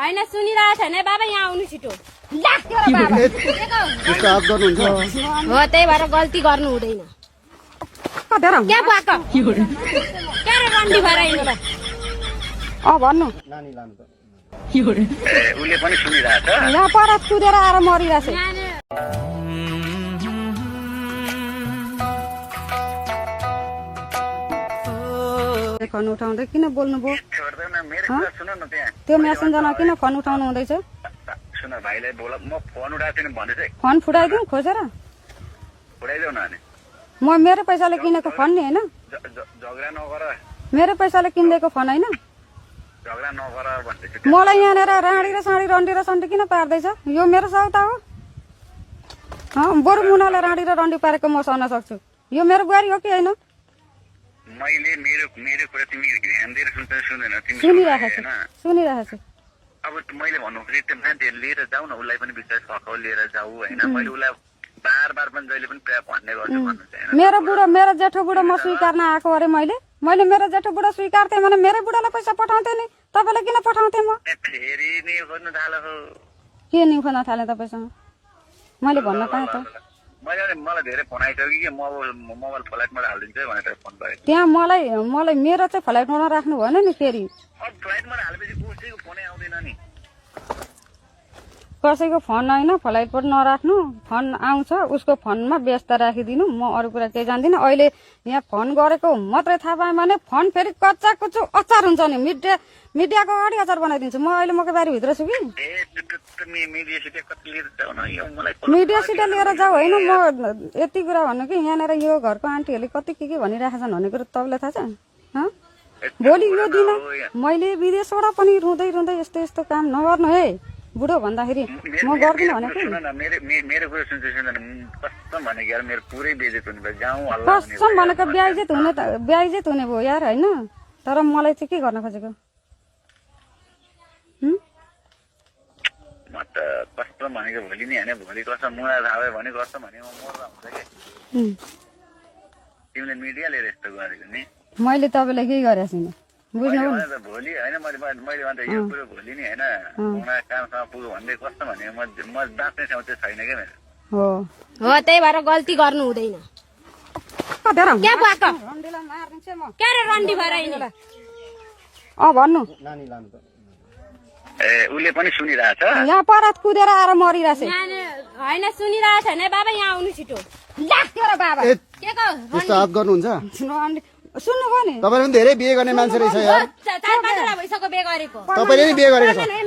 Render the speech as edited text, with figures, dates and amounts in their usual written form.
होइन सुनिरहेको छैन बाबा यहाँ आउनु छिटो हो त्यही भएर गल्ती गर्नु हुँदैन क्या भएको क्या रे रन्डी भएर हिँड्नु भन्नु उसले पनि सुनिरहेछ यहाँ पर कुदेर आएर मरिरहेछ फोन उठाउँदै किन बोल्नुभयो छोड्दैन मेरो कुरा सुन न त्यहाँ त्यो मेसेन्जरमा किन फोन उठाउनु हुँदैछ सुन भाइलाई बोला म फोन उठाएको थिएन भन्दै चाहिँ फोन फुटाइदिउँ खोजेर उठाइदेऊ न अनि म मेरो पैसाले किनेको फोन नि होइन झगडा नगर मेरो पैसाले किनिदिएको फोन होइन झगडा नगर भन्दैछु मलाई यहाँनिर राँडी र साँडी रन्डी र सन्डी किन पार्दैछ यो मेरो सौता हो बरु मुनालाई राँडी र रन्डी पारेको म सहन सक्छु यो मेरो बुहारी हो कि होइन मैले मेरो मेरो कुरा तिमी ध्यान दिएर सुन्दैन तिमी सुनिरहेको छु अब मैले भन्नु खोजेँ त्यो मान्छे लिएर जाऊ न उसलाई पनि विश्वास भएको लिएर जाऊ होइन मैले उसलाई बार बार पनि जहिले पनि प्राय भन्ने गर्छु भन्नु चाहिँ मेरो जेठो बुढो म स्वीकार्न आएको अरे मैले मेरो जेठो बुढो स्वीकार्थेँ भने मेरो बुढालाई पैसा पठाउँथेँ नि तपाईँलाई किन पठाउँथेँ म फेरि नि खोज्नु थालो के नि खोज्न थालेँ तपाईँसँग मैले भन्न पाएँ त मलाई धेरै फोन आइसक्यो कि मोबाइल फ्लाइटमा हालिदिन्छु भनेर फोन गरेँ त्यहाँ मलाई मेरो चाहिँ फ्लाइटमा राख्नु भएन नि फेरि फ्लाइटमा हालेपछि कसैको फोनै आउँदैन नि कसैको फोन होइन फ्लाइट पनि नराख्नु फोन आउँछ उसको फोनमा व्यस्त राखिदिनु म अरू कुरा केही जान्दिनँ अहिले यहाँ फोन गरेको मात्रै थाहा पाएँ भने फोन फेरि कच्चा कुच्चो अचार हुन्छ नि मिडियाको अगाडि अचार बनाइदिन्छु म अहिले मकै बारीभित्र छु कि मिडियासित लिएर जाऊ होइन म यति कुरा भन्नु कि यहाँनिर यो घरको आन्टीहरूले कति के भनिरहेछन् भन्ने कुरो तपाईँलाई थाहा छ भोलि यो दिन मैले विदेशबाट पनि रुँदै यस्तो काम नगर्नु है बुढो भन्दाखेरि म गर्दिनँ भनेको कसम भनेको ब्याइजेत हुने भयो यार होइन तर मलाई चाहिँ के गर्न खोजेको भोलि नै होइन भोलि गर्छ मुला थाहा भने गर्छ भने म मर्दा हुन्छ कि तिमीले मिडिया लिएर यस्तो गरेको नि मैले तपाईँलाई केही गरेको छैन बुझ्नु भोलि होइन मैले भन्दा यो कुरो भोलि नि होइन कामसँग पुग्यो भन्दै कस्तो भने म बाँच्ने ठाउँ चाहिँ छैन क्या मेरो हो त्यही भएर गल्ती गर्नु हुँदैन क्या भएको क्या रे रन्डी भएर हिँड्नु भन्नु उसले पनि सुनिरहेछ यहाँ पर कुदेर आएर मरिरहेछ होइन सुनिरहेको छैन बाबा यहाँ आउनु छिटो बाबा त्यस्तो हात गर्नुहुन्छ सुन्नुभयो नि तपाईँले पनि धेरै बिहे गर्ने मान्छे रहेछ यार भइसक्यो बे गरेको तपाईँले नि बिहे गरेको छ